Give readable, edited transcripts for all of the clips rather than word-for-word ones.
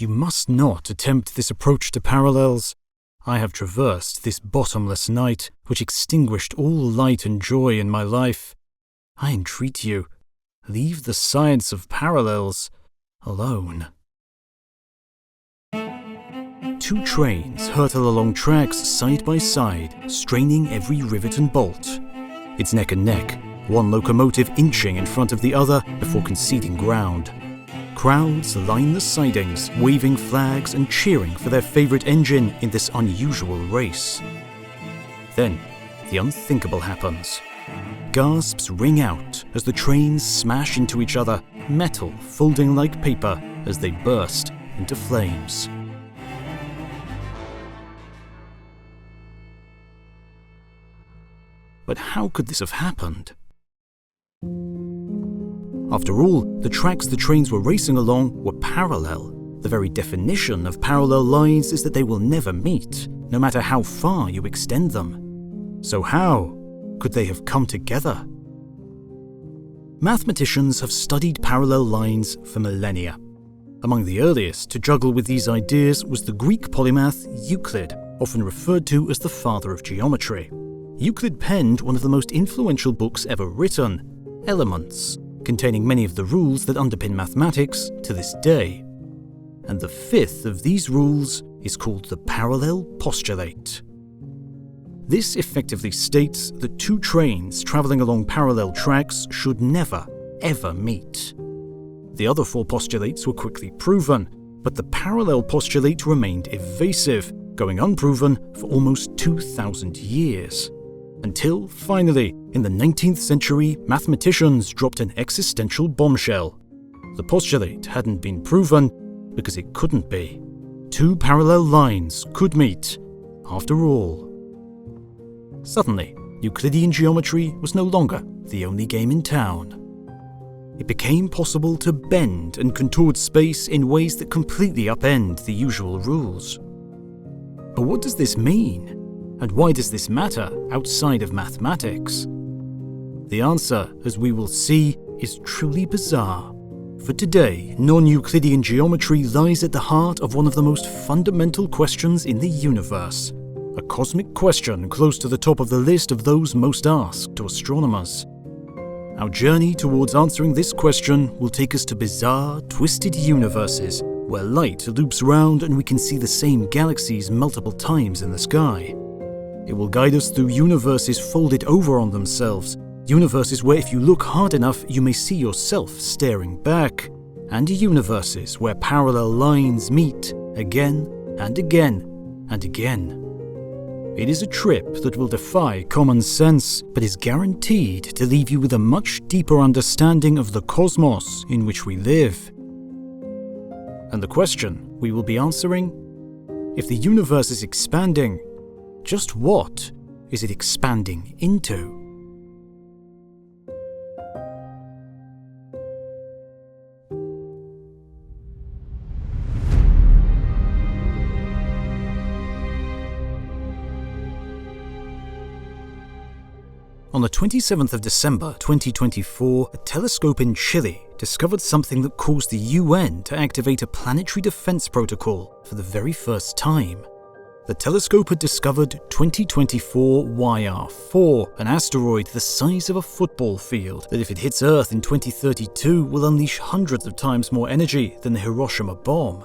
You must not attempt this approach to parallels. I have traversed this bottomless night, which extinguished all light and joy in my life. I entreat you, leave the science of parallels alone. Two trains hurtle along tracks side by side, straining every rivet and bolt. It's neck and neck, one locomotive inching in front of the other before conceding ground. Crowds line the sidings, waving flags and cheering for their favourite engine in this unusual race. Then, the unthinkable happens. Gasps ring out as the trains smash into each other, metal folding like paper as they burst into flames. But how could this have happened? After all, the tracks the trains were racing along were parallel. The very definition of parallel lines is that they will never meet, no matter how far you extend them. So how could they have come together? Mathematicians have studied parallel lines for millennia. Among the earliest to juggle with these ideas was the Greek polymath Euclid, often referred to as the father of geometry. Euclid penned one of the most influential books ever written, Elements, containing many of the rules that underpin mathematics to this day. And the fifth of these rules is called the parallel postulate. This effectively states that two trains travelling along parallel tracks should never, ever meet. The other four postulates were quickly proven, but the parallel postulate remained evasive, going unproven for almost 2,000 years. Until, finally, in the 19th century, mathematicians dropped an existential bombshell. The postulate hadn't been proven because it couldn't be. Two parallel lines could meet, after all. Suddenly, Euclidean geometry was no longer the only game in town. It became possible to bend and contort space in ways that completely upend the usual rules. But what does this mean? And why does this matter outside of mathematics? The answer, as we will see, is truly bizarre. For today, non-Euclidean geometry lies at the heart of one of the most fundamental questions in the universe. A cosmic question close to the top of the list of those most asked to astronomers. Our journey towards answering this question will take us to bizarre, twisted universes where light loops round and we can see the same galaxies multiple times in the sky. It will guide us through universes folded over on themselves, universes where if you look hard enough you may see yourself staring back, and universes where parallel lines meet again and again and again. It is a trip that will defy common sense, but is guaranteed to leave you with a much deeper understanding of the cosmos in which we live. And the question we will be answering? If the universe is expanding, just what is it expanding into? On the 27th of December 2024, a telescope in Chile discovered something that caused the UN to activate a planetary defense protocol for the very first time. The telescope had discovered 2024 YR4, an asteroid the size of a football field that if it hits Earth in 2032 will unleash hundreds of times more energy than the Hiroshima bomb.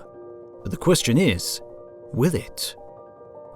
But the question is, will it?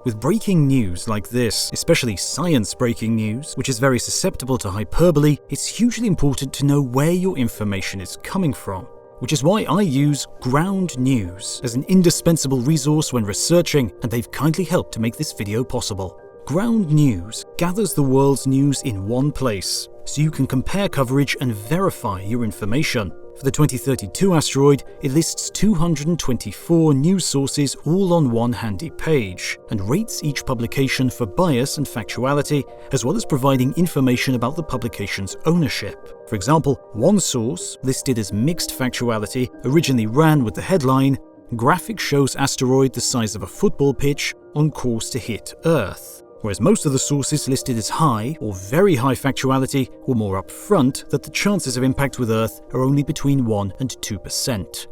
With breaking news like this, especially science breaking news, which is very susceptible to hyperbole, it's hugely important to know where your information is coming from, which is why I use Ground News as an indispensable resource when researching, and they've kindly helped to make this video possible. Ground News gathers the world's news in one place, so you can compare coverage and verify your information. For the 2032 asteroid, it lists 224 news sources all on one handy page, and rates each publication for bias and factuality, as well as providing information about the publication's ownership. For example, one source, listed as mixed factuality, originally ran with the headline, "Graphic shows asteroid the size of a football pitch on course to hit Earth," whereas most of the sources listed as high or very high factuality were more upfront that the chances of impact with Earth are only between 1 and 2%.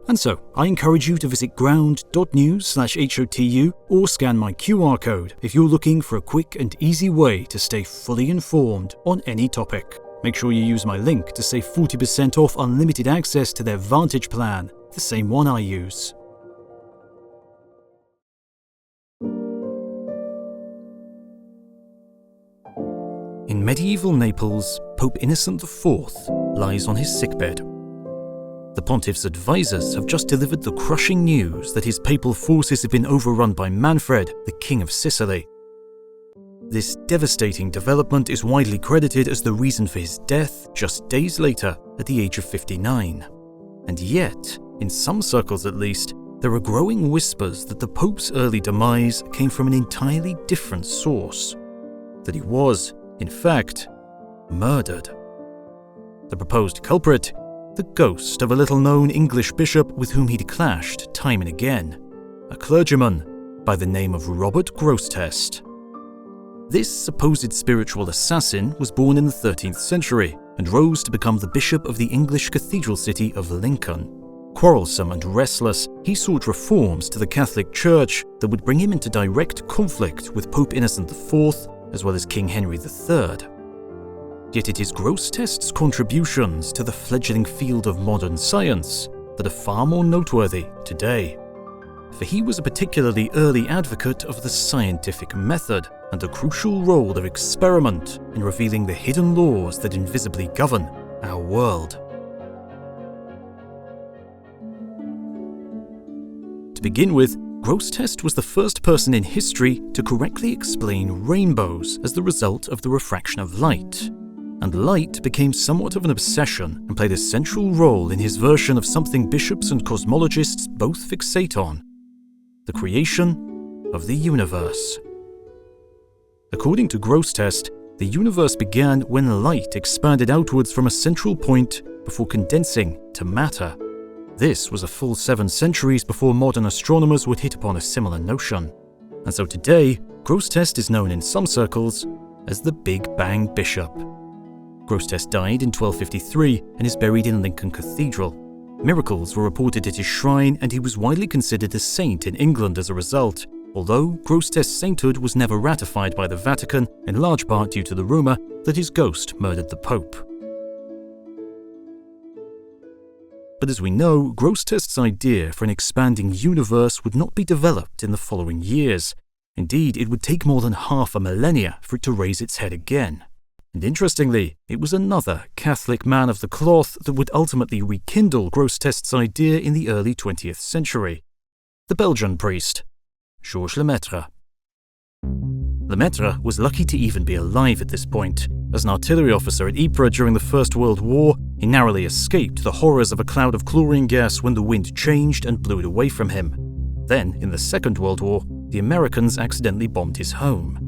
And so, I encourage you to visit ground.news/HOTU or scan my QR code if you're looking for a quick and easy way to stay fully informed on any topic. Make sure you use my link to save 40% off unlimited access to their Vantage plan, the same one I use. In medieval Naples, Pope Innocent IV lies on his sickbed. The pontiff's advisors have just delivered the crushing news that his papal forces have been overrun by Manfred, the King of Sicily. This devastating development is widely credited as the reason for his death just days later at the age of 59. And yet, in some circles at least, there are growing whispers that the Pope's early demise came from an entirely different source. That he was, in fact, murdered. The proposed culprit? The ghost of a little-known English bishop with whom he'd clashed time and again, a clergyman by the name of Robert Grosseteste. This supposed spiritual assassin was born in the 13th century and rose to become the bishop of the English cathedral city of Lincoln. Quarrelsome and restless, he sought reforms to the Catholic Church that would bring him into direct conflict with Pope Innocent IV as well as King Henry III. Yet it is Grosseteste's contributions to the fledgling field of modern science that are far more noteworthy today. For he was a particularly early advocate of the scientific method and the crucial role of experiment in revealing the hidden laws that invisibly govern our world. To begin with, Grosseteste was the first person in history to correctly explain rainbows as the result of the refraction of light. And light became somewhat of an obsession and played a central role in his version of something bishops and cosmologists both fixate on: the creation of the universe. According to Grosseteste, the universe began when light expanded outwards from a central point before condensing to matter. This was a full 7 centuries before modern astronomers would hit upon a similar notion. And so today, Grosseteste is known in some circles as the Big Bang Bishop. Grosseteste died in 1253 and is buried in Lincoln Cathedral. Miracles were reported at his shrine and he was widely considered a saint in England as a result, although Grosseteste's sainthood was never ratified by the Vatican, in large part due to the rumour that his ghost murdered the Pope. But as we know, Grosseteste's idea for an expanding universe would not be developed in the following years. Indeed, it would take more than half a millennia for it to raise its head again. And interestingly, it was another Catholic man of the cloth that would ultimately rekindle Grosseteste's idea in the early 20th century: the Belgian priest, Georges Lemaitre. Lemaitre was lucky to even be alive at this point. As an artillery officer at Ypres during the First World War, he narrowly escaped the horrors of a cloud of chlorine gas when the wind changed and blew it away from him. Then, in the Second World War, the Americans accidentally bombed his home.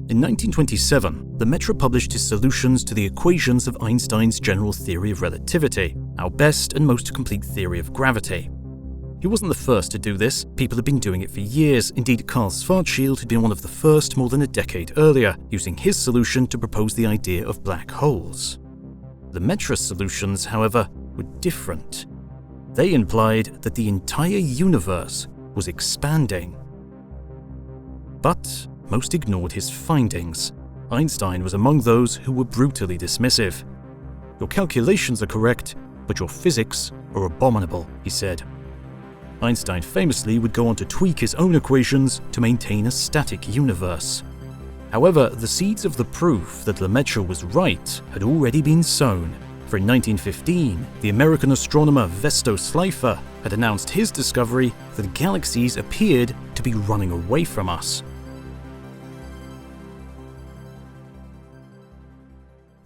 In 1927, Lemaitre published his solutions to the equations of Einstein's general theory of relativity, our best and most complete theory of gravity. He wasn't the first to do this. People had been doing it for years. Indeed, Carl Schwarzschild had been one of the first more than a decade earlier, using his solution to propose the idea of black holes. Lemaitre's solutions, however, were different. They implied that the entire universe was expanding. But most ignored his findings. Einstein was among those who were brutally dismissive. "Your calculations are correct, but your physics are abominable," he said. Einstein famously would go on to tweak his own equations to maintain a static universe. However, the seeds of the proof that Lemaitre was right had already been sown, for in 1915, the American astronomer Vesto Slipher had announced his discovery that galaxies appeared to be running away from us.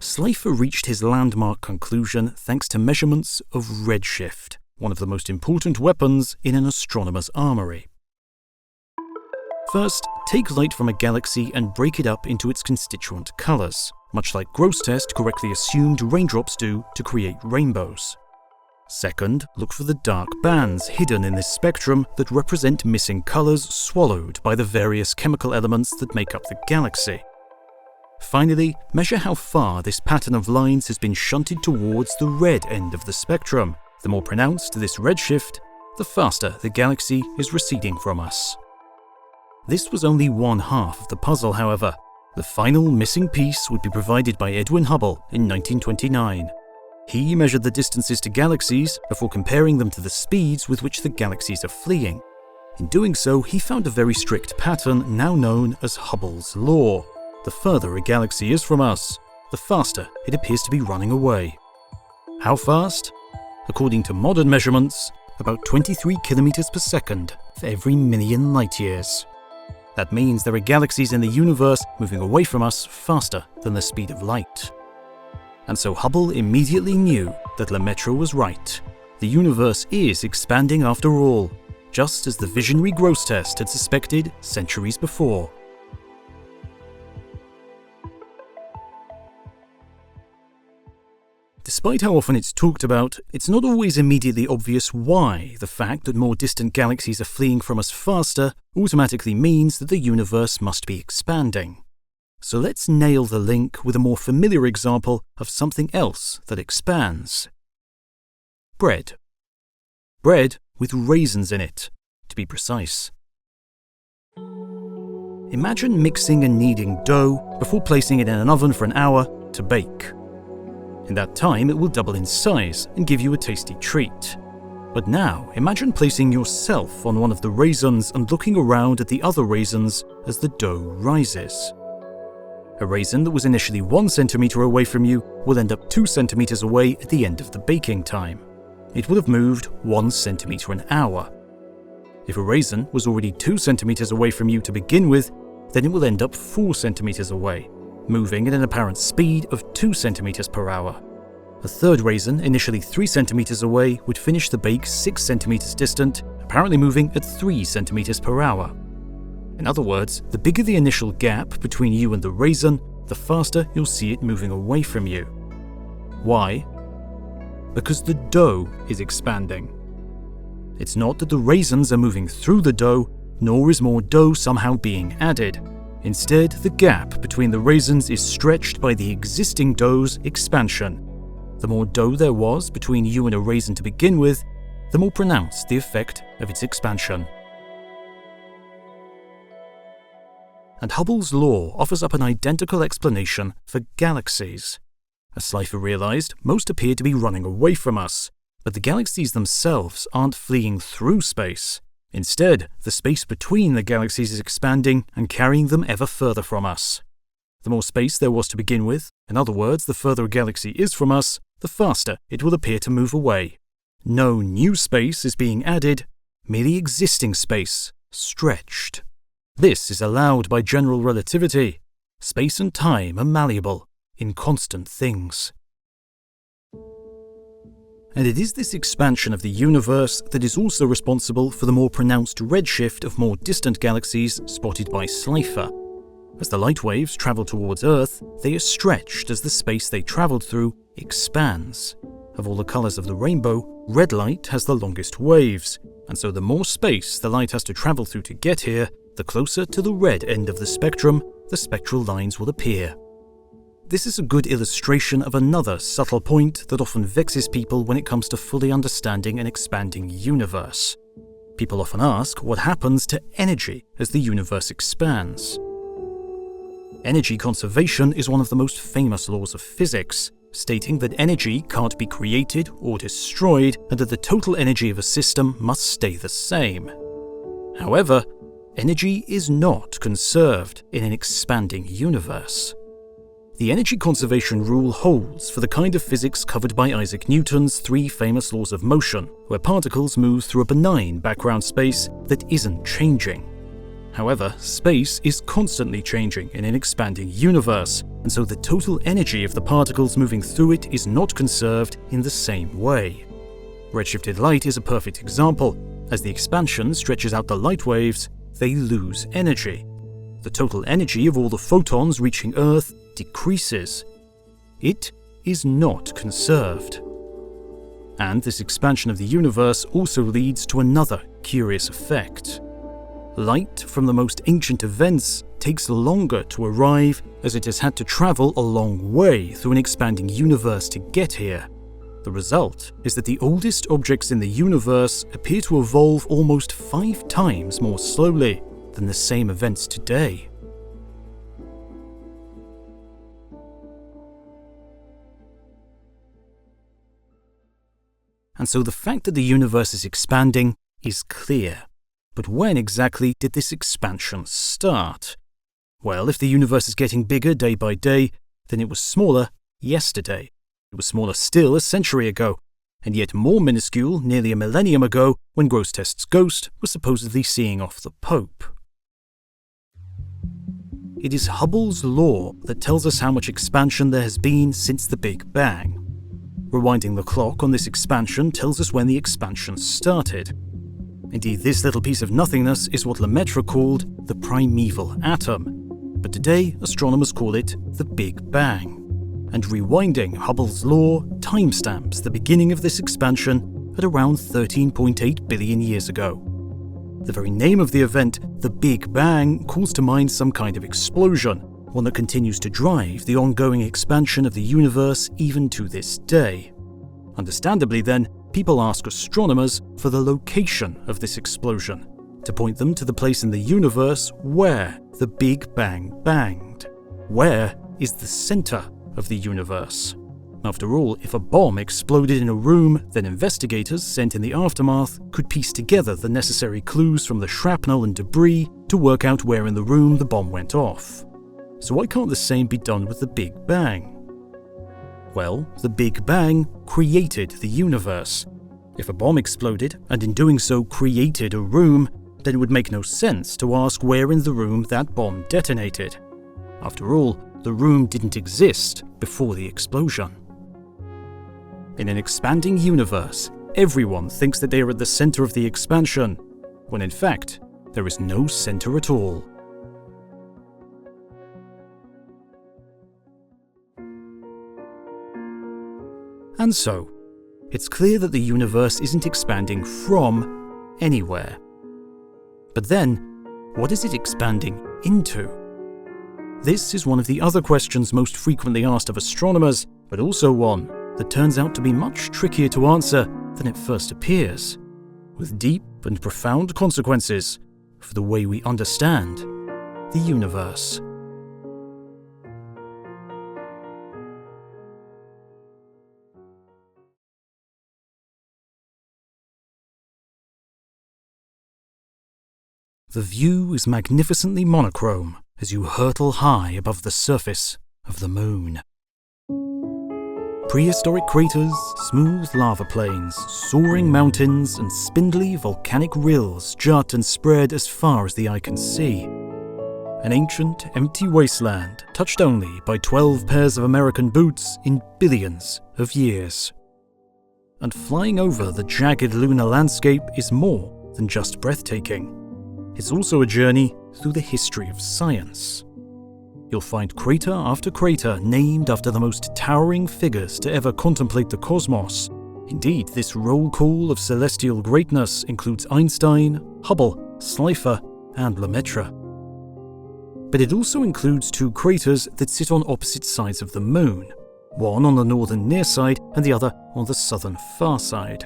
Slipher reached his landmark conclusion thanks to measurements of redshift, one of the most important weapons in an astronomer's armory. First, take light from a galaxy and break it up into its constituent colours, much like Grosseteste correctly assumed raindrops do to create rainbows. Second, look for the dark bands hidden in this spectrum that represent missing colours swallowed by the various chemical elements that make up the galaxy. Finally, measure how far this pattern of lines has been shunted towards the red end of the spectrum, The more pronounced this redshift, the faster the galaxy is receding from us. This was only one half of the puzzle, however. The final missing piece would be provided by Edwin Hubble in 1929. He measured the distances to galaxies before comparing them to the speeds with which the galaxies are fleeing. In doing so, he found a very strict pattern now known as Hubble's law. The further a galaxy is from us, the faster it appears to be running away. How fast? According to modern measurements, about 23 kilometers per second for every million light years. That means there are galaxies in the universe moving away from us faster than the speed of light. And so Hubble immediately knew that Lemaitre was right. The universe is expanding after all, just as the visionary Gross test had suspected centuries before. Despite how often it's talked about, it's not always immediately obvious why the fact that more distant galaxies are fleeing from us faster automatically means that the universe must be expanding. So let's nail the link with a more familiar example of something else that expands. Bread. Bread with raisins in it, to be precise. Imagine mixing and kneading dough before placing it in an oven for an hour to bake. In that time, it will double in size and give you a tasty treat. But now, imagine placing yourself on one of the raisins and looking around at the other raisins as the dough rises. A raisin that was initially 1 centimeter away from you will end up 2 centimeters away at the end of the baking time. It will have moved 1 centimeter an hour. If a raisin was already 2 centimeters away from you to begin with, then it will end up 4 centimeters away, moving at an apparent speed of 2 centimeters per hour. A third raisin, initially 3 centimeters away, would finish the bake 6 centimeters distant, apparently moving at 3 centimeters per hour. In other words, the bigger the initial gap between you and the raisin, the faster you'll see it moving away from you. Why? Because the dough is expanding. It's not that the raisins are moving through the dough, nor is more dough somehow being added. Instead, the gap between the raisins is stretched by the existing dough's expansion. The more dough there was between you and a raisin to begin with, the more pronounced the effect of its expansion. And Hubble's law offers up an identical explanation for galaxies. As Slipher realized, most appear to be running away from us, but the galaxies themselves aren't fleeing through space. Instead, the space between the galaxies is expanding and carrying them ever further from us. The more space there was to begin with, in other words, the further a galaxy is from us, the faster it will appear to move away. No new space is being added, merely existing space, stretched. This is allowed by general relativity. Space and time are malleable, inconstant things. And it is this expansion of the universe that is also responsible for the more pronounced redshift of more distant galaxies spotted by Slipher. As the light waves travel towards Earth, they are stretched as the space they traveled through expands. Of all the colors of the rainbow, red light has the longest waves, and so the more space the light has to travel through to get here, the closer to the red end of the spectrum the spectral lines will appear. This is a good illustration of another subtle point that often vexes people when it comes to fully understanding an expanding universe. People often ask what happens to energy as the universe expands. Energy conservation is one of the most famous laws of physics, stating that energy can't be created or destroyed and that the total energy of a system must stay the same. However, energy is not conserved in an expanding universe. The energy conservation rule holds for the kind of physics covered by Isaac Newton's 3 famous laws of motion, where particles move through a benign background space that isn't changing. However, space is constantly changing in an expanding universe, and so the total energy of the particles moving through it is not conserved in the same way. Redshifted light is a perfect example. As the expansion stretches out the light waves, they lose energy. The total energy of all the photons reaching Earth decreases. It is not conserved. And this expansion of the universe also leads to another curious effect. Light from the most ancient events takes longer to arrive as it has had to travel a long way through an expanding universe to get here. The result is that the oldest objects in the universe appear to evolve almost 5 times more slowly than the same events today. And so the fact that the universe is expanding is clear. But when exactly did this expansion start? Well, if the universe is getting bigger day by day, then it was smaller yesterday. It was smaller still a century ago, and yet more minuscule nearly a millennium ago when Grosseteste's ghost was supposedly seeing off the Pope. It is Hubble's law that tells us how much expansion there has been since the Big Bang. Rewinding the clock on this expansion tells us when the expansion started. Indeed, this little piece of nothingness is what Lemaitre called the primeval atom, but today astronomers call it the Big Bang. And rewinding Hubble's law timestamps the beginning of this expansion at around 13.8 billion years ago. The very name of the event, the Big Bang, calls to mind some kind of explosion, one that continues to drive the ongoing expansion of the universe even to this day. Understandably then, people ask astronomers for the location of this explosion, to point them to the place in the universe where the Big Bang banged. Where is the center of the universe? After all, if a bomb exploded in a room, then investigators sent in the aftermath could piece together the necessary clues from the shrapnel and debris to work out where in the room the bomb went off. So why can't the same be done with the Big Bang? Well, the Big Bang created the universe. If a bomb exploded, and in doing so created a room, then it would make no sense to ask where in the room that bomb detonated. After all, the room didn't exist before the explosion. In an expanding universe, everyone thinks that they are at the center of the expansion, when in fact, there is no center at all. And so, it's clear that the universe isn't expanding from anywhere. But then, what is it expanding into? This is one of the other questions most frequently asked of astronomers, but also one that turns out to be much trickier to answer than it first appears, with deep and profound consequences for the way we understand the universe. The view is magnificently monochrome as you hurtle high above the surface of the moon. Prehistoric craters, smooth lava plains, soaring mountains, and spindly volcanic rills jut and spread as far as the eye can see. An ancient, empty wasteland touched only by 12 pairs of American boots in billions of years. And flying over the jagged lunar landscape is more than just breathtaking. It's also a journey through the history of science. You'll find crater after crater named after the most towering figures to ever contemplate the cosmos. Indeed, this roll call of celestial greatness includes Einstein, Hubble, Slipher, and Lemaitre. But it also includes 2 craters that sit on opposite sides of the moon, one on the northern near side and the other on the southern far side.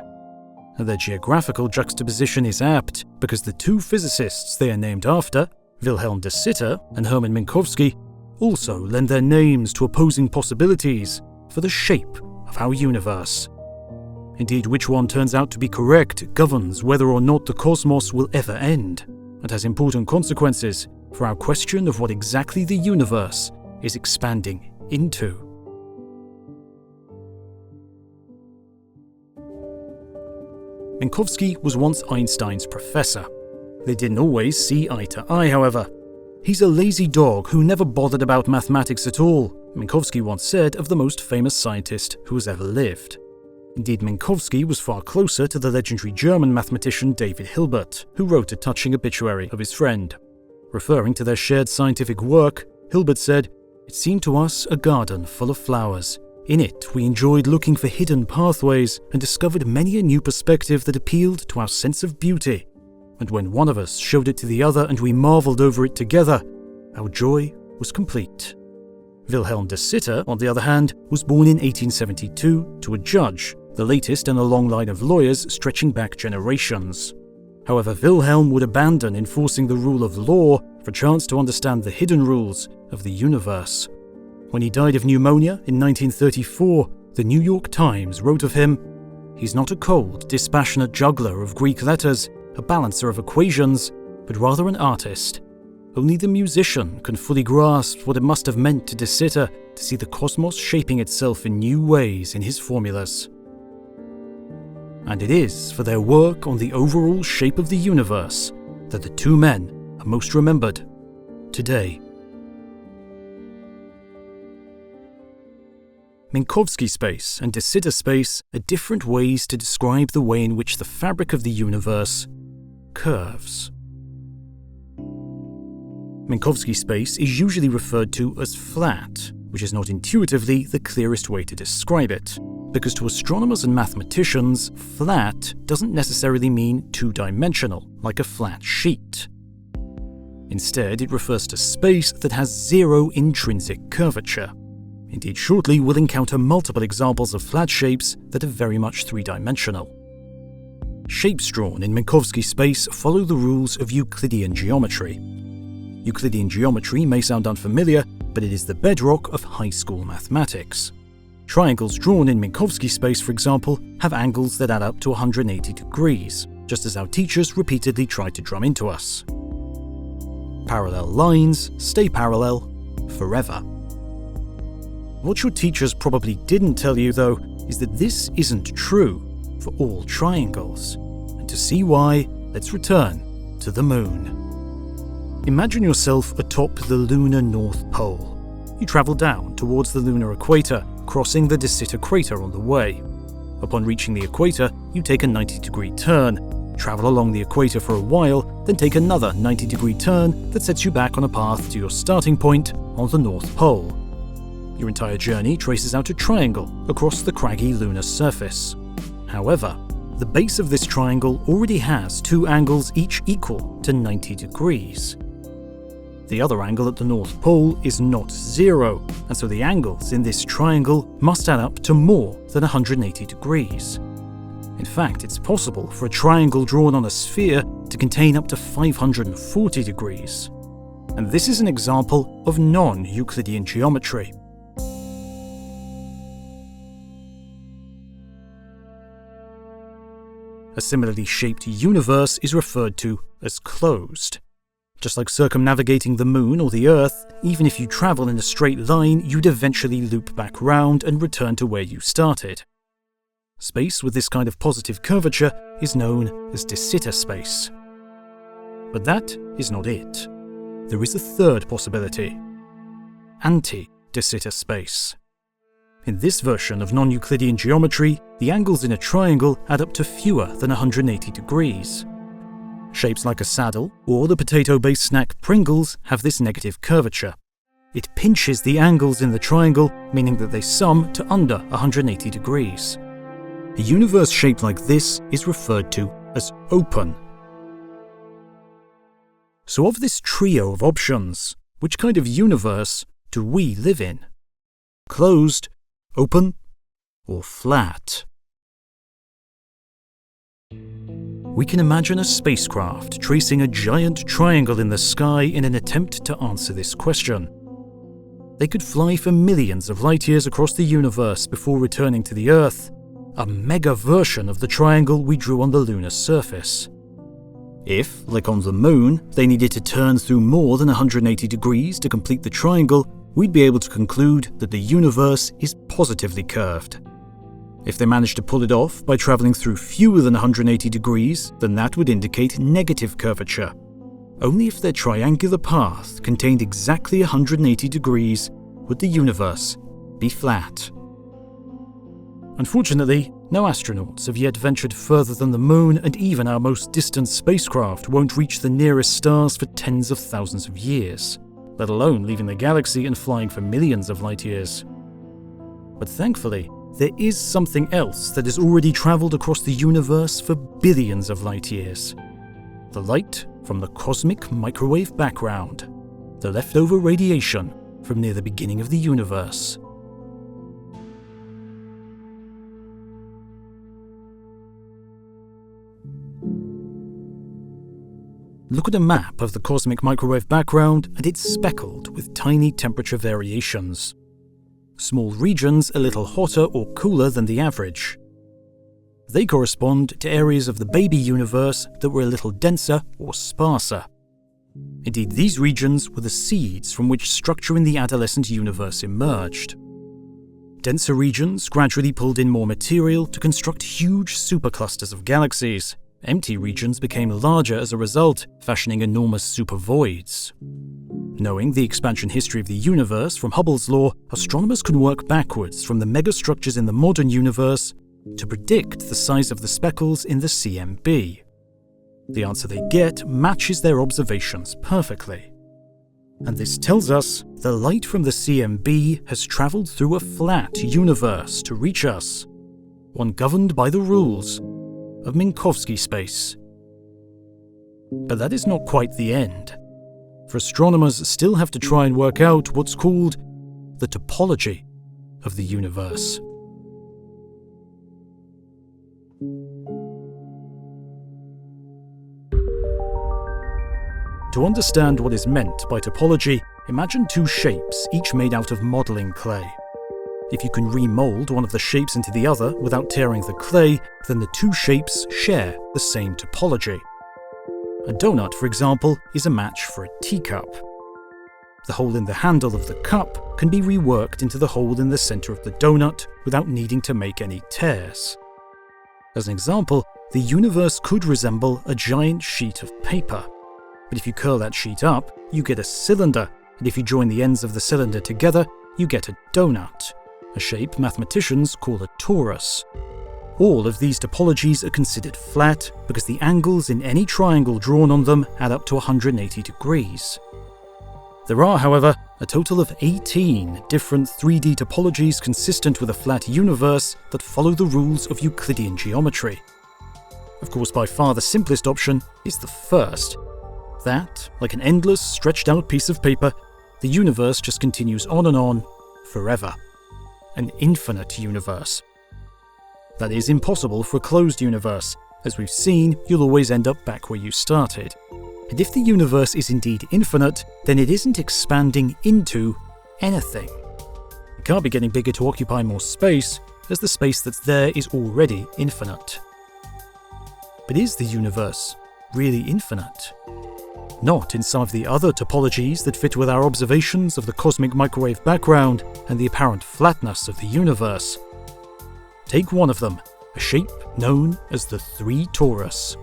Their geographical juxtaposition is apt because the 2 physicists they are named after, Wilhelm de Sitter and Hermann Minkowski, also lend their names to opposing possibilities for the shape of our universe. Indeed, which one turns out to be correct governs whether or not the cosmos will ever end, and has important consequences for our question of what exactly the universe is expanding into. Minkowski was once Einstein's professor. They didn't always see eye to eye, however. He's a lazy dog who never bothered about mathematics at all, Minkowski once said of the most famous scientist who has ever lived. Indeed, Minkowski was far closer to the legendary German mathematician David Hilbert, who wrote a touching obituary of his friend. Referring to their shared scientific work, Hilbert said, "It seemed to us a garden full of flowers. In it, we enjoyed looking for hidden pathways and discovered many a new perspective that appealed to our sense of beauty. And when one of us showed it to the other and we marveled over it together, our joy was complete." Wilhelm de Sitter, on the other hand, was born in 1872 to a judge the latest in a long line of lawyers stretching back generations. However, Wilhelm would abandon enforcing the rule of law for a chance to understand the hidden rules of the universe. When he died of pneumonia in 1934, the New York Times wrote of him, "He's not a cold, dispassionate juggler of Greek letters, a balancer of equations, but rather an artist. Only the musician can fully grasp what it must have meant to De Sitter to see the cosmos shaping itself in new ways in his formulas." And it is for their work on the overall shape of the universe that the two men are most remembered today. Minkowski space and De Sitter space are different ways to describe the way in which the fabric of the universe curves. Minkowski space is usually referred to as flat, which is not intuitively the clearest way to describe it, because to astronomers and mathematicians, flat doesn't necessarily mean two-dimensional, like a flat sheet. Instead, it refers to space that has zero intrinsic curvature. Indeed, shortly we'll encounter multiple examples of flat shapes that are very much three-dimensional. Shapes drawn in Minkowski space follow the rules of Euclidean geometry. Euclidean geometry may sound unfamiliar, but it is the bedrock of high school mathematics. Triangles drawn in Minkowski space, for example, have angles that add up to 180 degrees, just as our teachers repeatedly tried to drum into us. Parallel lines stay parallel forever. What your teachers probably didn't tell you, though, is that this isn't true for all triangles. And to see why, let's return to the moon. Imagine yourself atop the lunar North Pole. You travel down towards the lunar equator, crossing the De Sitter crater on the way. Upon reaching the equator, you take a 90-degree turn, travel along the equator for a while, then take another 90-degree turn that sets you back on a path to your starting point on the North Pole. Your entire journey traces out a triangle across the craggy lunar surface. However, the base of this triangle already has two angles each equal to 90 degrees. The other angle at the North Pole is not zero, and so the angles in this triangle must add up to more than 180 degrees. In fact, it's possible for a triangle drawn on a sphere to contain up to 540 degrees. And this is an example of non-Euclidean geometry. A similarly shaped universe is referred to as closed. Just like circumnavigating the moon or the Earth, even if you travel in a straight line, you'd eventually loop back round and return to where you started. Space with this kind of positive curvature is known as De Sitter space. But that is not it. There is a third possibility: anti-De Sitter space. In this version of non-Euclidean geometry, the angles in a triangle add up to fewer than 180 degrees. Shapes like a saddle or the potato-based snack Pringles have this negative curvature. It pinches the angles in the triangle, meaning that they sum to under 180 degrees. A universe shaped like this is referred to as open. So of this trio of options, which kind of universe do we live in? Closed, open, or flat? We can imagine a spacecraft tracing a giant triangle in the sky in an attempt to answer this question. They could fly for millions of light years across the universe before returning to the Earth, a mega version of the triangle we drew on the lunar surface. If, like on the moon, they needed to turn through more than 180 degrees to complete the triangle, we'd be able to conclude that the universe is positively curved. If they managed to pull it off by travelling through fewer than 180 degrees, then that would indicate negative curvature. Only if their triangular path contained exactly 180 degrees would the universe be flat. Unfortunately, no astronauts have yet ventured further than the moon, and even our most distant spacecraft won't reach the nearest stars for tens of thousands of years, let alone leaving the galaxy and flying for millions of light years. But thankfully, there is something else that has already travelled across the universe for billions of light years. The light from the cosmic microwave background, the leftover radiation from near the beginning of the universe. Look at a map of the cosmic microwave background and it's speckled with tiny temperature variations. Small regions a little hotter or cooler than the average. They correspond to areas of the baby universe that were a little denser or sparser. Indeed, these regions were the seeds from which structure in the adolescent universe emerged. Denser regions gradually pulled in more material to construct huge superclusters of galaxies. Empty regions became larger as a result, fashioning enormous supervoids. Knowing the expansion history of the universe from Hubble's law, astronomers could work backwards from the megastructures in the modern universe to predict the size of the speckles in the CMB. The answer they get matches their observations perfectly. And this tells us the light from the CMB has travelled through a flat universe to reach us, one governed by the rules of Minkowski space. But that is not quite the end, for astronomers still have to try and work out what's called the topology of the universe. To understand what is meant by topology, imagine two shapes, each made out of modelling clay. If you can remold one of the shapes into the other without tearing the clay, then the two shapes share the same topology. A donut, for example, is a match for a teacup. The hole in the handle of the cup can be reworked into the hole in the centre of the donut without needing to make any tears. As an example, the universe could resemble a giant sheet of paper. But if you curl that sheet up, you get a cylinder, and if you join the ends of the cylinder together, you get a donut, a shape mathematicians call a torus. All of these topologies are considered flat because the angles in any triangle drawn on them add up to 180 degrees. There are, however, a total of 18 different 3D topologies consistent with a flat universe that follow the rules of Euclidean geometry. Of course, by far the simplest option is the first. That, like an endless, stretched-out piece of paper, the universe just continues on, forever. An infinite universe. That is impossible for a closed universe. As we've seen, you'll always end up back where you started. And if the universe is indeed infinite, then it isn't expanding into anything. It can't be getting bigger to occupy more space, as the space that's there is already infinite. But is the universe really infinite? Not in some of the other topologies that fit with our observations of the cosmic microwave background and the apparent flatness of the universe. Take one of them, a shape known as the 3 torus.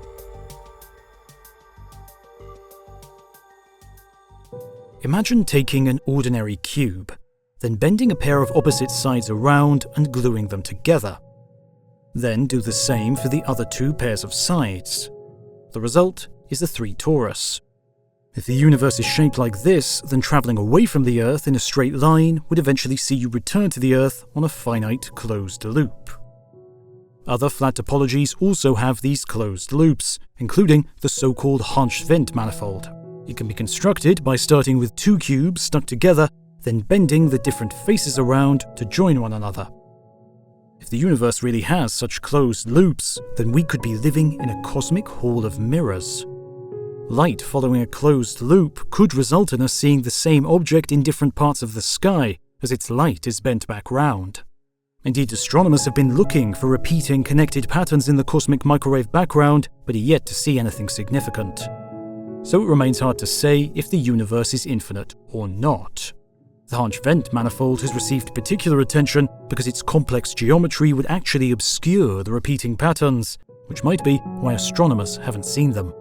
Imagine taking an ordinary cube, then bending a pair of opposite sides around and gluing them together. Then do the same for the other 2 pairs of sides. The result is the 3 torus. If the universe is shaped like this, then travelling away from the Earth in a straight line would eventually see you return to the Earth on a finite closed loop. Other flat topologies also have these closed loops, including the so-called Harnsch-Wendt manifold. It can be constructed by starting with 2 cubes stuck together, then bending the different faces around to join one another. If the universe really has such closed loops, then we could be living in a cosmic hall of mirrors. Light following a closed loop could result in us seeing the same object in different parts of the sky, as its light is bent back round. Indeed, astronomers have been looking for repeating connected patterns in the cosmic microwave background, but are yet to see anything significant. So it remains hard to say if the universe is infinite or not. The Harnsch-Wendt manifold has received particular attention because its complex geometry would actually obscure the repeating patterns, which might be why astronomers haven't seen them.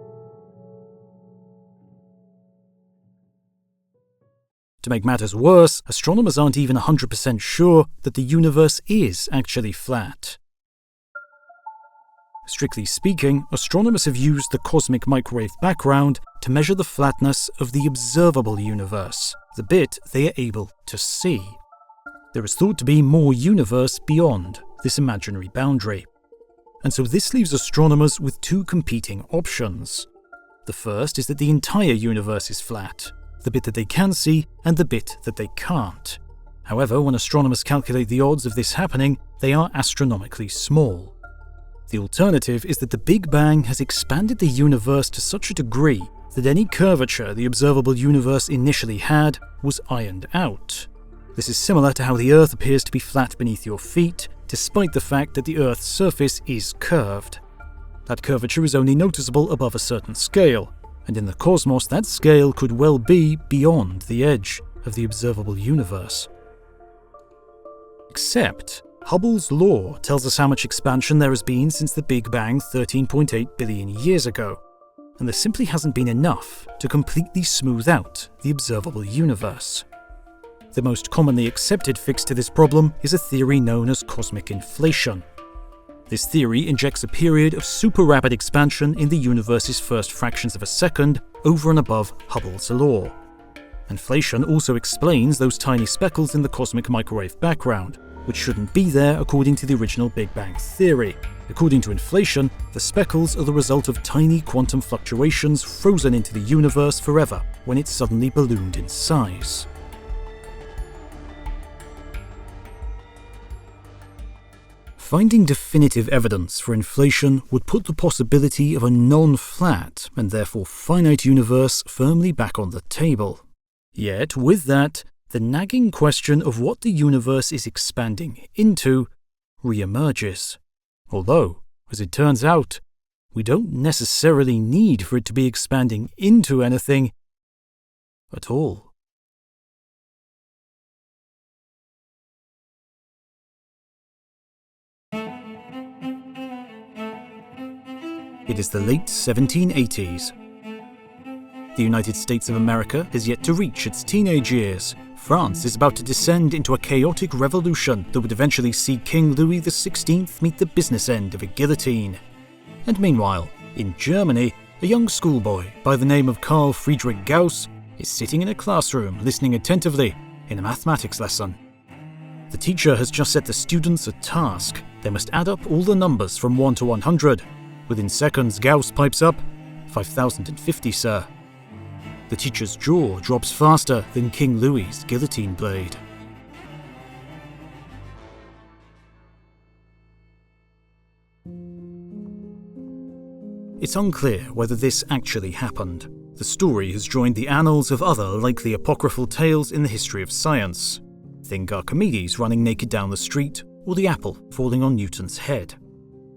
To make matters worse, astronomers aren't even 100% sure that the universe is actually flat. Strictly speaking, astronomers have used the cosmic microwave background to measure the flatness of the observable universe, the bit they are able to see. There is thought to be more universe beyond this imaginary boundary. And so this leaves astronomers with 2 competing options. The first is that the entire universe is flat, the bit that they can see and the bit that they can't. However, when astronomers calculate the odds of this happening, they are astronomically small. The alternative is that the Big Bang has expanded the universe to such a degree that any curvature the observable universe initially had was ironed out. This is similar to how the Earth appears to be flat beneath your feet, despite the fact that the Earth's surface is curved. That curvature is only noticeable above a certain scale, and in the cosmos that scale could well be beyond the edge of the observable universe. Except, Hubble's law tells us how much expansion there has been since the Big Bang 13.8 billion years ago, and there simply hasn't been enough to completely smooth out the observable universe. The most commonly accepted fix to this problem is a theory known as cosmic inflation. This theory injects a period of super rapid expansion in the universe's first fractions of a second over and above Hubble's law. Inflation also explains those tiny speckles in the cosmic microwave background, which shouldn't be there according to the original Big Bang theory. According to inflation, the speckles are the result of tiny quantum fluctuations frozen into the universe forever when it suddenly ballooned in size. Finding definitive evidence for inflation would put the possibility of a non-flat and therefore finite universe firmly back on the table. Yet, with that, the nagging question of what the universe is expanding into re-emerges. Although, as it turns out, we don't necessarily need for it to be expanding into anything at all. It is the late 1780s. The United States of America has yet to reach its teenage years. France is about to descend into a chaotic revolution that would eventually see King Louis XVI meet the business end of a guillotine. And meanwhile, in Germany, a young schoolboy by the name of Carl Friedrich Gauss is sitting in a classroom listening attentively in a mathematics lesson. The teacher has just set the students a task. They must add up all the numbers from 1 to 100. Within seconds, Gauss pipes up, 5,050, sir. The teacher's jaw drops faster than King Louis's guillotine blade. It's unclear whether this actually happened. The story has joined the annals of other likely apocryphal tales in the history of science. Think Archimedes running naked down the street, or the apple falling on Newton's head.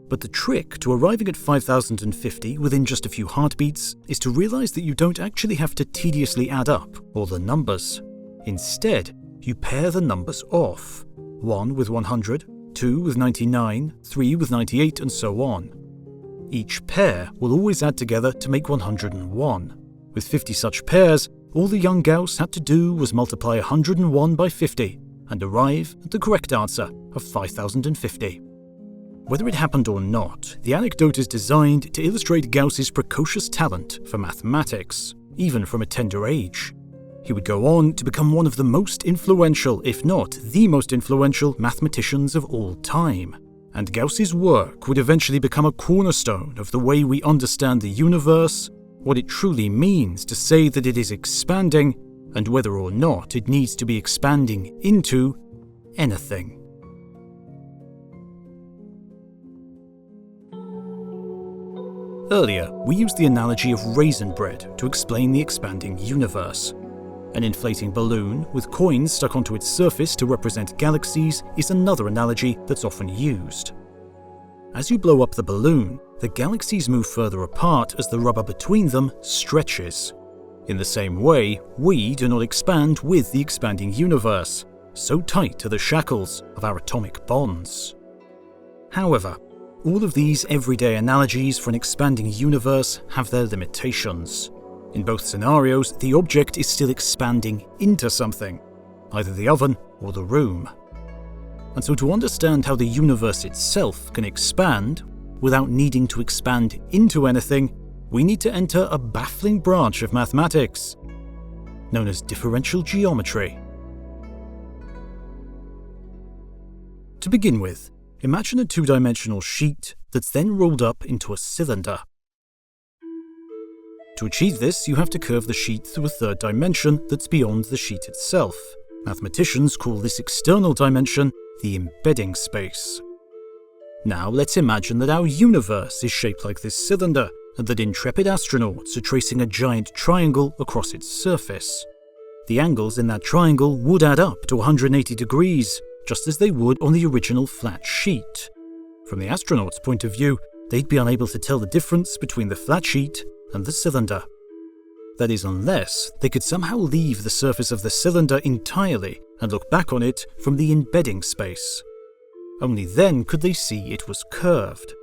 But the trick to arriving at 5,050 within just a few heartbeats is to realize that you don't actually have to tediously add up all the numbers. Instead, you pair the numbers off. 1 with 100, 2 with 99, 3 with 98, and so on. Each pair will always add together to make 101. With 50 such pairs, all the young Gauss had to do was multiply 101 by 50 and arrive at the correct answer of 5,050. Whether it happened or not, the anecdote is designed to illustrate Gauss's precocious talent for mathematics, even from a tender age. He would go on to become one of the most influential, if not the most influential, mathematicians of all time. And Gauss's work would eventually become a cornerstone of the way we understand the universe, what it truly means to say that it is expanding, and whether or not it needs to be expanding into anything. Earlier, we used the analogy of raisin bread to explain the expanding universe. An inflating balloon with coins stuck onto its surface to represent galaxies is another analogy that's often used. As you blow up the balloon, the galaxies move further apart as the rubber between them stretches. In the same way, we do not expand with the expanding universe, so tight are the shackles of our atomic bonds. However, all of these everyday analogies for an expanding universe have their limitations. In both scenarios, the object is still expanding into something, either the oven or the room. And so to understand how the universe itself can expand without needing to expand into anything, we need to enter a baffling branch of mathematics, known as differential geometry. To begin with, imagine a two-dimensional sheet that's then rolled up into a cylinder. To achieve this, you have to curve the sheet through a third dimension that's beyond the sheet itself. Mathematicians call this external dimension the embedding space. Now let's imagine that our universe is shaped like this cylinder, and that intrepid astronauts are tracing a giant triangle across its surface. The angles in that triangle would add up to 180 degrees, just as they would on the original flat sheet. From the astronauts' point of view, they'd be unable to tell the difference between the flat sheet and the cylinder. That is, unless they could somehow leave the surface of the cylinder entirely and look back on it from the embedding space. Only then could they see it was curved.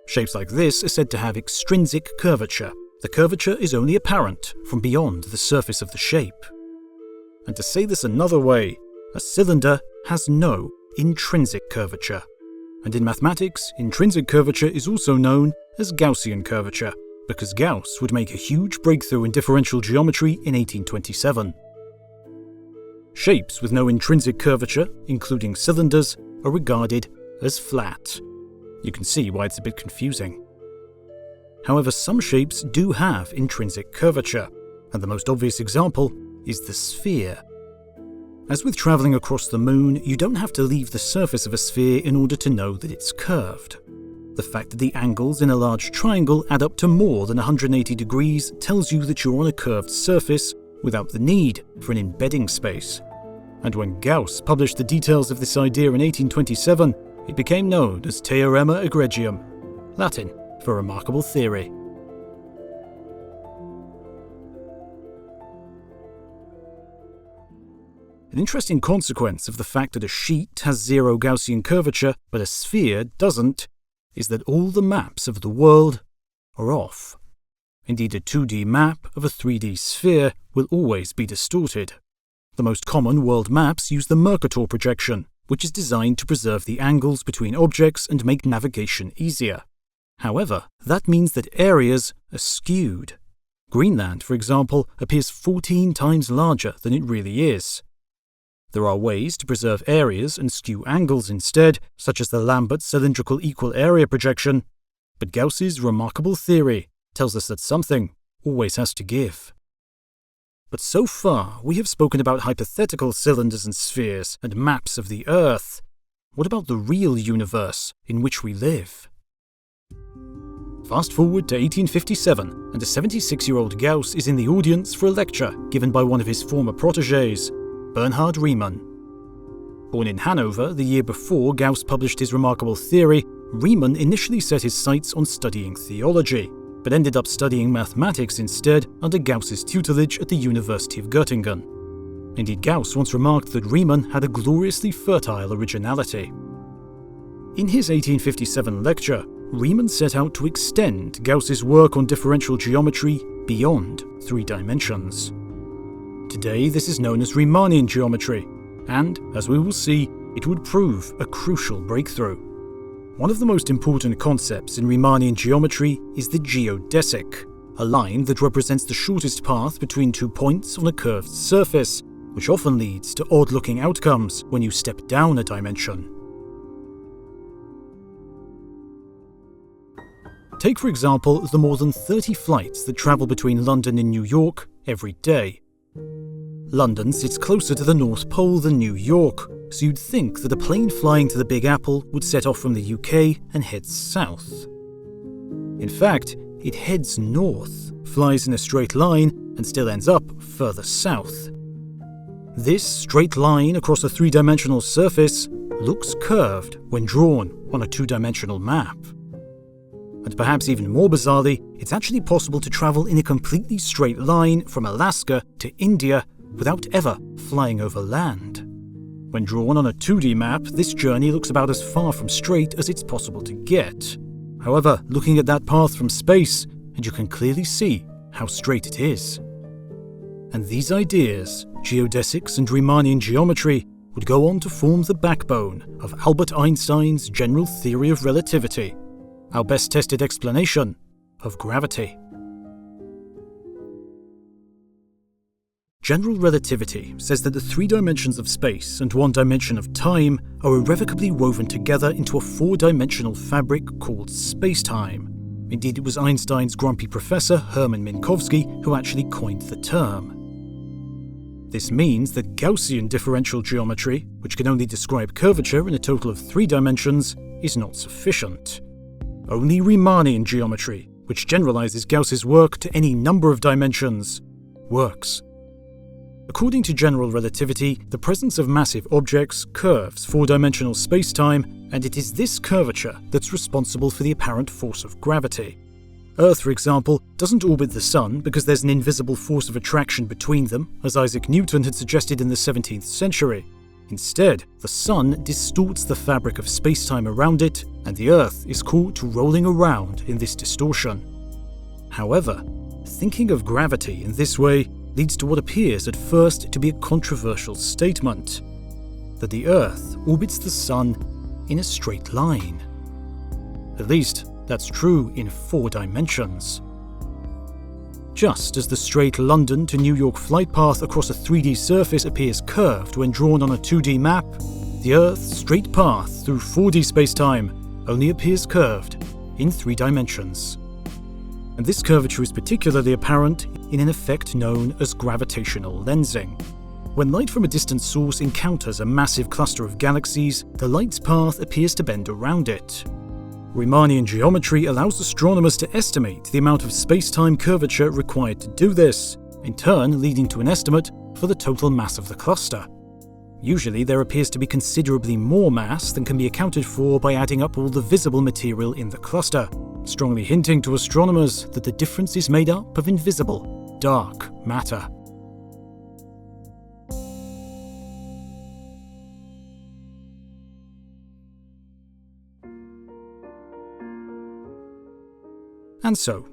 Shapes like this are said to have extrinsic curvature. The curvature is only apparent from beyond the surface of the shape. And to say this another way, a cylinder has no intrinsic curvature. And in mathematics, intrinsic curvature is also known as Gaussian curvature, because Gauss would make a huge breakthrough in differential geometry in 1827. Shapes with no intrinsic curvature, including cylinders, are regarded as flat. You can see why it's a bit confusing. However, some shapes do have intrinsic curvature, and the most obvious example is the sphere. As with travelling across the moon, you don't have to leave the surface of a sphere in order to know that it's curved. The fact that the angles in a large triangle add up to more than 180 degrees tells you that you're on a curved surface without the need for an embedding space. And when Gauss published the details of this idea in 1827, it became known as Theorema Egregium, Latin for remarkable theory. An interesting consequence of the fact that a sheet has zero Gaussian curvature but a sphere doesn't is that all the maps of the world are off. Indeed, a 2D map of a 3D sphere will always be distorted. The most common world maps use the Mercator projection, which is designed to preserve the angles between objects and make navigation easier. However, that means that areas are skewed. Greenland, for example, appears 14 times larger than it really is. There are ways to preserve areas and skew angles instead, such as the Lambert cylindrical equal area projection, but Gauss's remarkable theory tells us that something always has to give. But so far, we have spoken about hypothetical cylinders and spheres and maps of the Earth. What about the real universe in which we live? Fast forward to 1857, and a 76-year-old Gauss is in the audience for a lecture given by one of his former protégés, Bernhard Riemann. Born in Hanover the year before Gauss published his remarkable theory, Riemann initially set his sights on studying theology, but ended up studying mathematics instead under Gauss's tutelage at the University of Göttingen. Indeed, Gauss once remarked that Riemann had a gloriously fertile originality. In his 1857 lecture, Riemann set out to extend Gauss's work on differential geometry beyond 3 dimensions. Today, this is known as Riemannian geometry, and, as we will see, it would prove a crucial breakthrough. One of the most important concepts in Riemannian geometry is the geodesic, a line that represents the shortest path between 2 points on a curved surface, which often leads to odd-looking outcomes when you step down a dimension. Take, for example, the more than 30 flights that travel between London and New York every day. London sits closer to the North Pole than New York, so you'd think that a plane flying to the Big Apple would set off from the UK and head south. In fact, it heads north, flies in a straight line, and still ends up further south. This straight line across a 3-dimensional surface looks curved when drawn on a 2-dimensional map. And perhaps even more bizarrely, it's actually possible to travel in a completely straight line from Alaska to India without ever flying over land. When drawn on a 2D map, this journey looks about as far from straight as it's possible to get. However, looking at that path from space, and you can clearly see how straight it is. And these ideas, geodesics and Riemannian geometry, would go on to form the backbone of Albert Einstein's general theory of relativity, our best tested explanation of gravity. General relativity says that the 3 dimensions of space and 1 dimension of time are irrevocably woven together into a 4-dimensional fabric called space-time. Indeed, it was Einstein's grumpy professor Hermann Minkowski who actually coined the term. This means that Gaussian differential geometry, which can only describe curvature in a total of 3 dimensions, is not sufficient. Only Riemannian geometry which generalizes Gauss's work to any number of dimensions, works. According to general relativity, the presence of massive objects curves four-dimensional space-time, and it is this curvature that's responsible for the apparent force of gravity. Earth, for example, doesn't orbit the Sun because there's an invisible force of attraction between them, as Isaac Newton had suggested in the 17th century. Instead, the Sun distorts the fabric of space-time around it, and the Earth is caught rolling around in this distortion. However, thinking of gravity in this way leads to what appears at first to be a controversial statement: that the Earth orbits the Sun in a straight line. At least, that's true in 4 dimensions. Just as the straight London to New York flight path across a 3D surface appears curved when drawn on a 2D map, the Earth's straight path through 4D spacetime only appears curved in 3 dimensions. And this curvature is particularly apparent in an effect known as gravitational lensing. When light from a distant source encounters a massive cluster of galaxies, the light's path appears to bend around it. Riemannian geometry allows astronomers to estimate the amount of space-time curvature required to do this, in turn leading to an estimate for the total mass of the cluster. Usually there appears to be considerably more mass than can be accounted for by adding up all the visible material in the cluster, strongly hinting to astronomers that the difference is made up of invisible, dark matter. And so,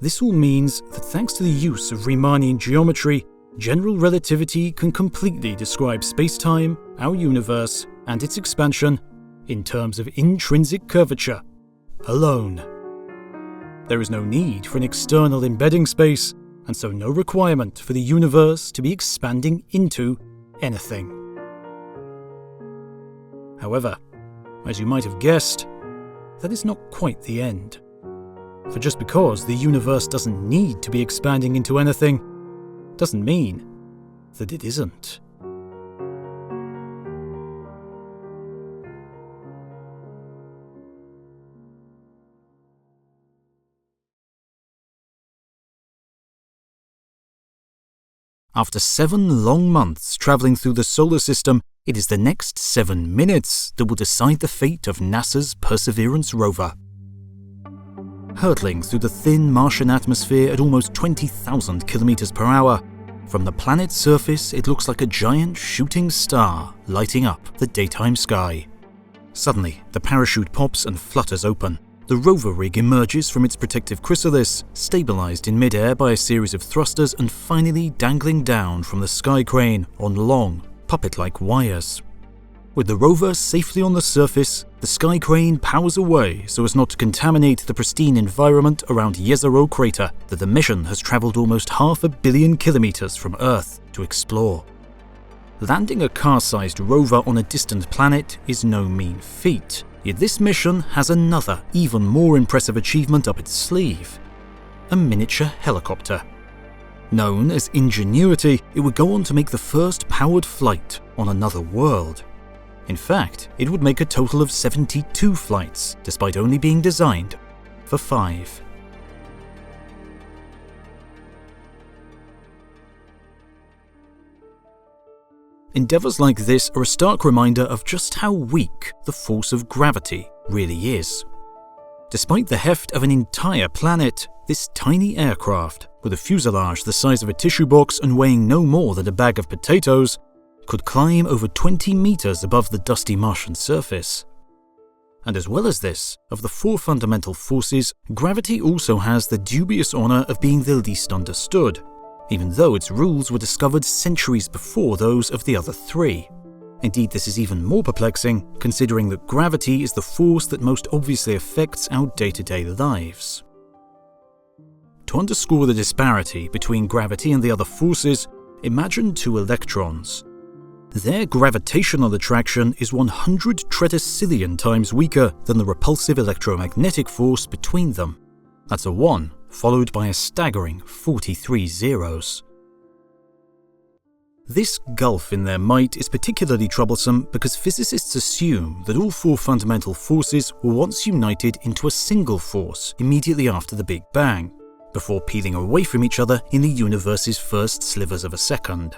this all means that thanks to the use of Riemannian geometry, general relativity can completely describe space-time, our universe, and its expansion in terms of intrinsic curvature alone. There is no need for an external embedding space, and so no requirement for the universe to be expanding into anything. However, as you might have guessed, that is not quite the end. For just because the universe doesn't need to be expanding into anything, doesn't mean that it isn't. After 7 long months travelling through the solar system, it is the next 7 minutes that will decide the fate of NASA's Perseverance rover. Hurtling through the thin Martian atmosphere at almost 20,000 kilometers per hour, from the planet's surface it looks like a giant shooting star lighting up the daytime sky. Suddenly, the parachute pops and flutters open. The rover rig emerges from its protective chrysalis, stabilized in mid-air by a series of thrusters and finally dangling down from the sky crane on long, puppet-like wires. With the rover safely on the surface, the sky crane powers away so as not to contaminate the pristine environment around Jezero crater that the mission has travelled almost 500 million kilometers from Earth to explore. Landing a car-sized rover on a distant planet is no mean feat, yet this mission has another, even more impressive achievement up its sleeve: a miniature helicopter. Known as Ingenuity, it would go on to make the first powered flight on another world. In fact, it would make a total of 72 flights, despite only being designed for 5. Endeavours like this are a stark reminder of just how weak the force of gravity really is. Despite the heft of an entire planet, this tiny aircraft, with a fuselage the size of a tissue box and weighing no more than a bag of potatoes, could climb over 20 meters above the dusty Martian surface. And as well as this, of the 4 fundamental forces, gravity also has the dubious honor of being the least understood, even though its rules were discovered centuries before those of the other 3. Indeed, this is even more perplexing, considering that gravity is the force that most obviously affects our day-to-day lives. To underscore the disparity between gravity and the other forces, imagine 2 electrons. Their gravitational attraction is 100 tretacillion times weaker than the repulsive electromagnetic force between them. That's a 1, followed by a staggering 43 zeros. This gulf in their might is particularly troublesome because physicists assume that all four fundamental forces were once united into a single force immediately after the Big Bang, before peeling away from each other in the universe's first slivers of a second.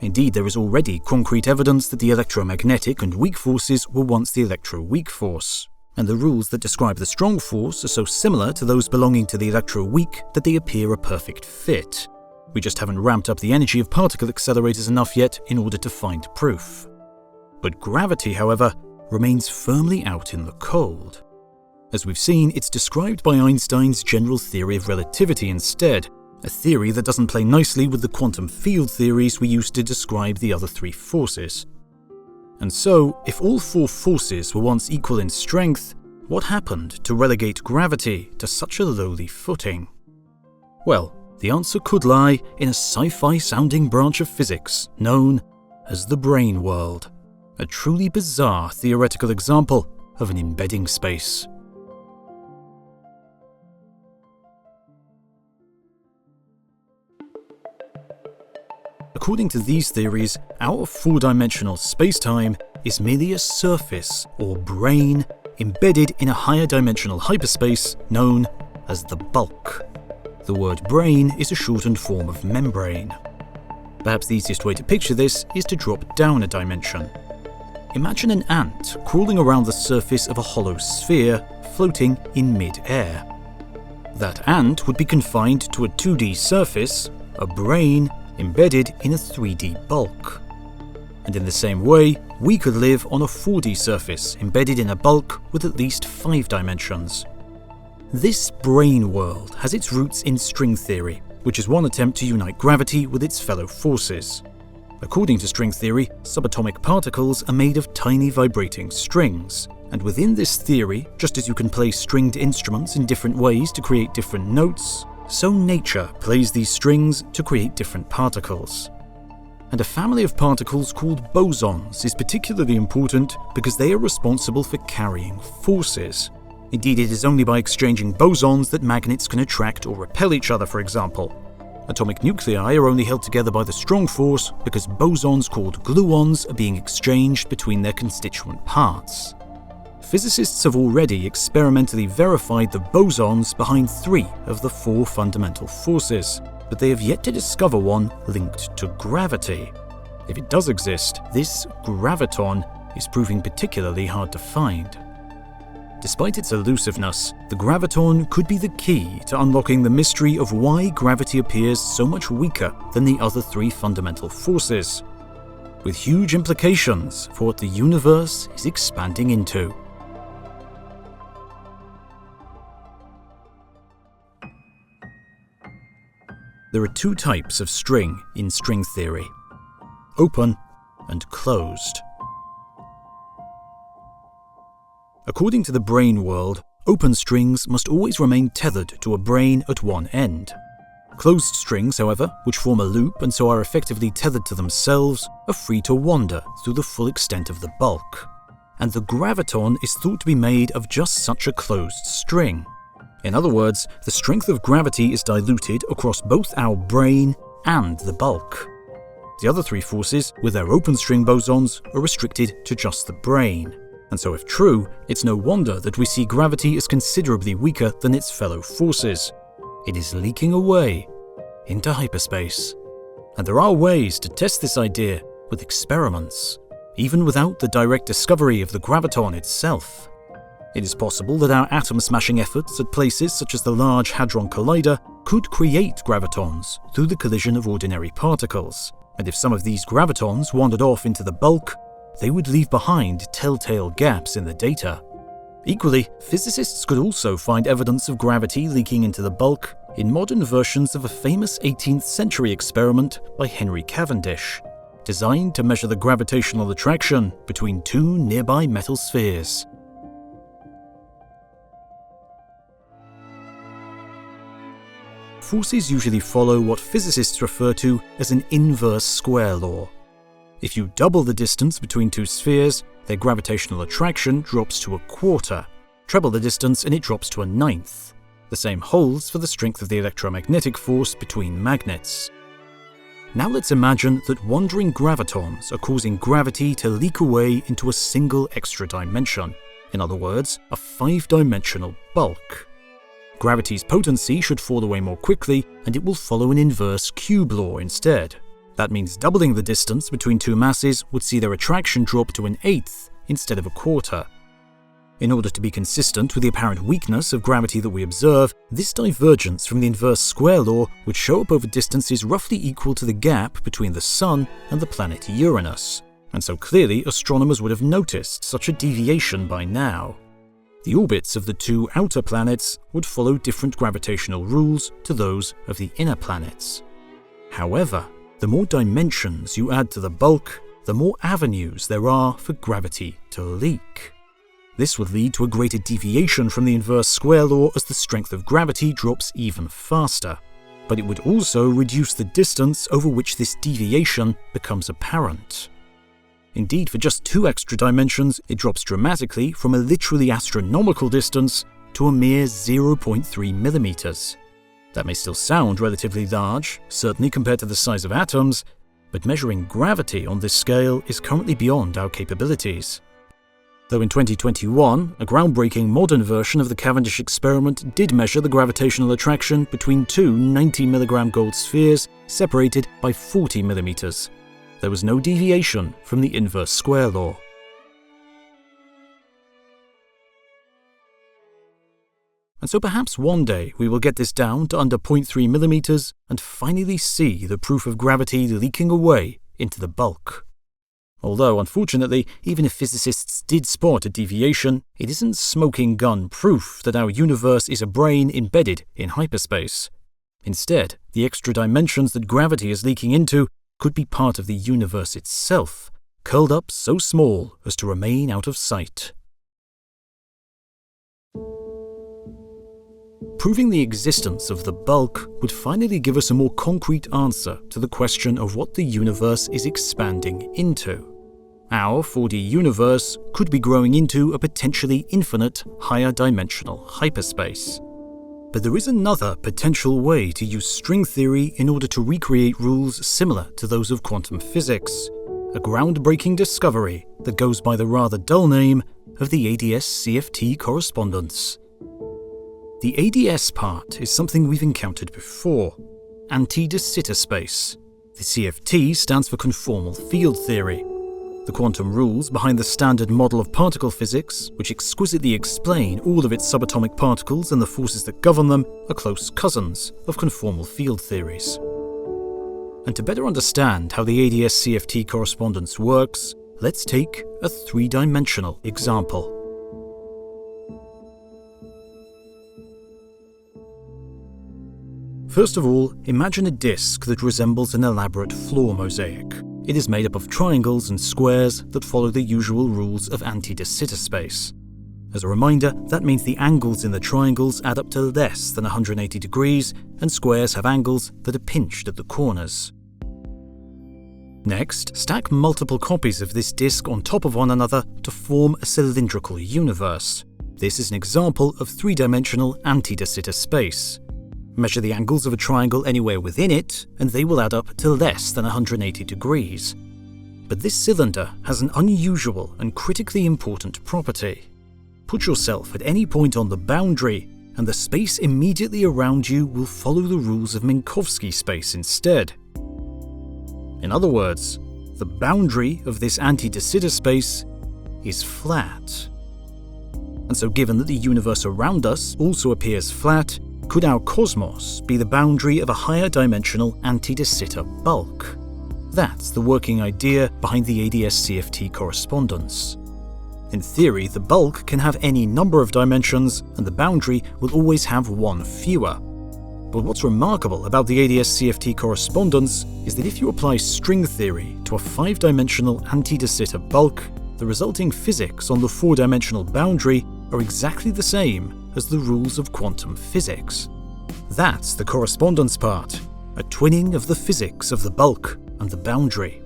Indeed, there is already concrete evidence that the electromagnetic and weak forces were once the electro-weak force, and the rules that describe the strong force are so similar to those belonging to the electro-weak that they appear a perfect fit. We just haven't ramped up the energy of particle accelerators enough yet in order to find proof. But gravity, however, remains firmly out in the cold. As we've seen, it's described by Einstein's general theory of relativity instead, a theory that doesn't play nicely with the quantum field theories we used to describe the other three forces. And so, if all four forces were once equal in strength, what happened to relegate gravity to such a lowly footing? Well, the answer could lie in a sci-fi sounding branch of physics known as the brain world, a truly bizarre theoretical example of an embedding space. According to these theories, our four-dimensional space-time is merely a surface or brain embedded in a higher dimensional hyperspace known as the bulk. The word brain is a shortened form of membrane. Perhaps the easiest way to picture this is to drop down a dimension. Imagine an ant crawling around the surface of a hollow sphere floating in mid-air. That ant would be confined to a 2D surface, a brain embedded in a 3D bulk. And in the same way, we could live on a 4D surface embedded in a bulk with at least 5 dimensions. This brain world has its roots in string theory, which is one attempt to unite gravity with its fellow forces. According to string theory, subatomic particles are made of tiny vibrating strings, and within this theory, just as you can play stringed instruments in different ways to create different notes, so nature plays these strings to create different particles. And a family of particles called bosons is particularly important because they are responsible for carrying forces. Indeed, it is only by exchanging bosons that magnets can attract or repel each other, for example. Atomic nuclei are only held together by the strong force because bosons called gluons are being exchanged between their constituent parts. Physicists have already experimentally verified the bosons behind 3 of the 4 fundamental forces, but they have yet to discover one linked to gravity. If it does exist, this graviton is proving particularly hard to find. Despite its elusiveness, the graviton could be the key to unlocking the mystery of why gravity appears so much weaker than the other 3 fundamental forces, with huge implications for what the universe is expanding into. There are 2 types of string in string theory: open and closed. According to the brain world, open strings must always remain tethered to a brain at one end. Closed strings, however, which form a loop and so are effectively tethered to themselves, are free to wander through the full extent of the bulk. And the graviton is thought to be made of just such a closed string. In other words, the strength of gravity is diluted across both our brain and the bulk. The other 3 forces, with their open string bosons, are restricted to just the brain. And so if true, it's no wonder that we see gravity as considerably weaker than its fellow forces. It is leaking away into hyperspace. And there are ways to test this idea with experiments, even without the direct discovery of the graviton itself. It is possible that our atom-smashing efforts at places such as the Large Hadron Collider could create gravitons through the collision of ordinary particles. And if some of these gravitons wandered off into the bulk, they would leave behind telltale gaps in the data. Equally, physicists could also find evidence of gravity leaking into the bulk in modern versions of a famous 18th century experiment by Henry Cavendish, designed to measure the gravitational attraction between 2 nearby metal spheres. Forces usually follow what physicists refer to as an inverse square law. If you double the distance between 2 spheres, their gravitational attraction drops to 1/4. Treble the distance and it drops to 1/9. The same holds for the strength of the electromagnetic force between magnets. Now let's imagine that wandering gravitons are causing gravity to leak away into a single extra dimension. In other words, a 5-dimensional bulk. Gravity's potency should fall away more quickly, and it will follow an inverse cube law instead. That means doubling the distance between two masses would see their attraction drop to an eighth instead of a quarter. In order to be consistent with the apparent weakness of gravity that we observe, this divergence from the inverse square law would show up over distances roughly equal to the gap between the Sun and the planet Uranus, and so clearly astronomers would have noticed such a deviation by now. The orbits of the two outer planets would follow different gravitational rules to those of the inner planets. However, the more dimensions you add to the bulk, the more avenues there are for gravity to leak. This would lead to a greater deviation from the inverse square law as the strength of gravity drops even faster. But it would also reduce the distance over which this deviation becomes apparent. Indeed, for just 2 extra dimensions, it drops dramatically from a literally astronomical distance to a mere 0.3 millimeters. That may still sound relatively large, certainly compared to the size of atoms, but measuring gravity on this scale is currently beyond our capabilities. Though in 2021, a groundbreaking modern version of the Cavendish experiment did measure the gravitational attraction between two 90-milligram gold spheres separated by 40 millimeters. There was no deviation from the inverse square law. And so perhaps one day we will get this down to under 0.3 millimeters and finally see the proof of gravity leaking away into the bulk. Although, unfortunately, even if physicists did spot a deviation, it isn't smoking gun proof that our universe is a brain embedded in hyperspace. Instead, the extra dimensions that gravity is leaking into could be part of the universe itself, curled up so small as to remain out of sight. Proving the existence of the bulk would finally give us a more concrete answer to the question of what the universe is expanding into. Our 4D universe could be growing into a potentially infinite, higher dimensional hyperspace. But there is another potential way to use string theory in order to recreate rules similar to those of quantum physics, a groundbreaking discovery that goes by the rather dull name of the ADS-CFT correspondence. The ADS part is something we've encountered before, anti-de Sitter space. The CFT stands for conformal field theory. The quantum rules behind the standard model of particle physics, which exquisitely explain all of its subatomic particles and the forces that govern them, are close cousins of conformal field theories. And to better understand how the ADS-CFT correspondence works, let's take a 3-dimensional example. First of all, imagine a disk that resembles an elaborate floor mosaic. It is made up of triangles and squares that follow the usual rules of anti-de Sitter space. As a reminder, that means the angles in the triangles add up to less than 180 degrees, and squares have angles that are pinched at the corners. Next, stack multiple copies of this disk on top of one another to form a cylindrical universe. This is an example of 3-dimensional anti-de Sitter space. Measure the angles of a triangle anywhere within it, and they will add up to less than 180 degrees. But this cylinder has an unusual and critically important property. Put yourself at any point on the boundary, and the space immediately around you will follow the rules of Minkowski space instead. In other words, the boundary of this anti-de Sitter space is flat. And so given that the universe around us also appears flat, could our cosmos be the boundary of a higher dimensional anti-de Sitter bulk? That's the working idea behind the ADS-CFT correspondence. In theory, the bulk can have any number of dimensions, and the boundary will always have one fewer. But what's remarkable about the ADS-CFT correspondence is that if you apply string theory to a 5-dimensional anti-de Sitter bulk, the resulting physics on the 4-dimensional boundary are exactly the same as the rules of quantum physics. That's the correspondence part, a twinning of the physics of the bulk and the boundary.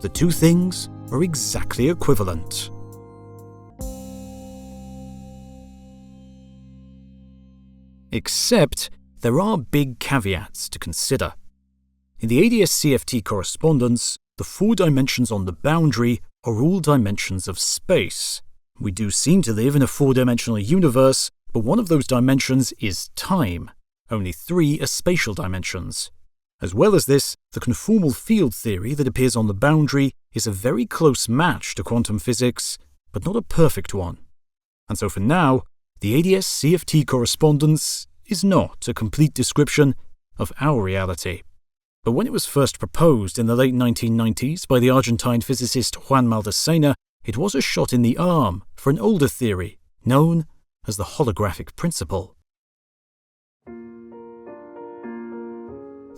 The two things are exactly equivalent. Except there are big caveats to consider. In the ADS-CFT correspondence, the 4 dimensions on the boundary are all dimensions of space. We do seem to live in a 4-dimensional universe, but one of those dimensions is time. Only 3 are spatial dimensions. As well as this, the conformal field theory that appears on the boundary is a very close match to quantum physics, but not a perfect one. And so for now, the ADS-CFT correspondence is not a complete description of our reality. But when it was first proposed in the late 1990s by the Argentine physicist Juan Maldacena, it was a shot in the arm for an older theory known as the holographic principle.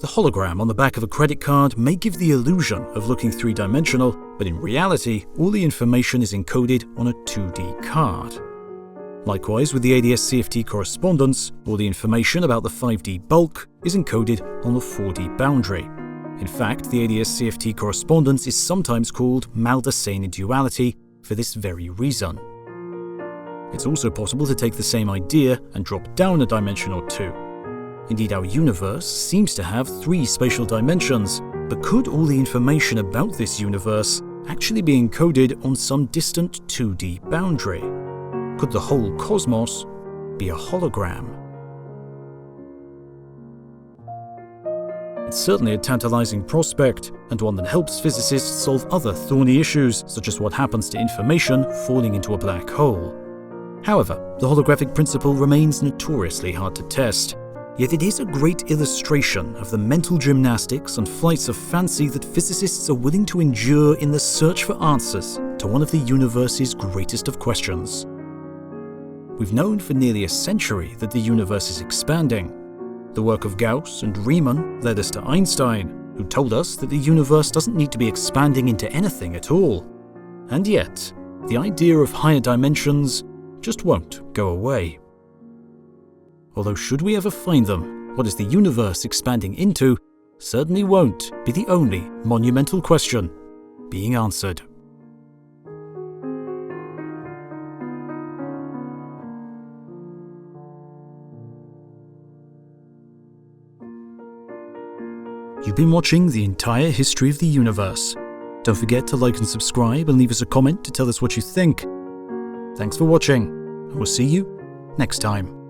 The hologram on the back of a credit card may give the illusion of looking 3-dimensional, but in reality, all the information is encoded on a 2D card. Likewise, with the ADS-CFT correspondence, all the information about the 5D bulk is encoded on the 4D boundary. In fact, the ADS-CFT correspondence is sometimes called Maldacena duality for this very reason. It's also possible to take the same idea and drop down a dimension or 2. Indeed, our universe seems to have 3 spatial dimensions, but could all the information about this universe actually be encoded on some distant 2D boundary? Could the whole cosmos be a hologram? It's certainly a tantalizing prospect, and one that helps physicists solve other thorny issues, such as what happens to information falling into a black hole. However, the holographic principle remains notoriously hard to test, yet it is a great illustration of the mental gymnastics and flights of fancy that physicists are willing to endure in the search for answers to one of the universe's greatest of questions. We've known for nearly a century that the universe is expanding. The work of Gauss and Riemann led us to Einstein, who told us that the universe doesn't need to be expanding into anything at all. And yet, the idea of higher dimensions just won't go away. Although should we ever find them, what is the universe expanding into certainly won't be the only monumental question being answered. You've been watching the entire history of the universe. Don't forget to like and subscribe and leave us a comment to tell us what you think. Thanks for watching, and we'll see you next time.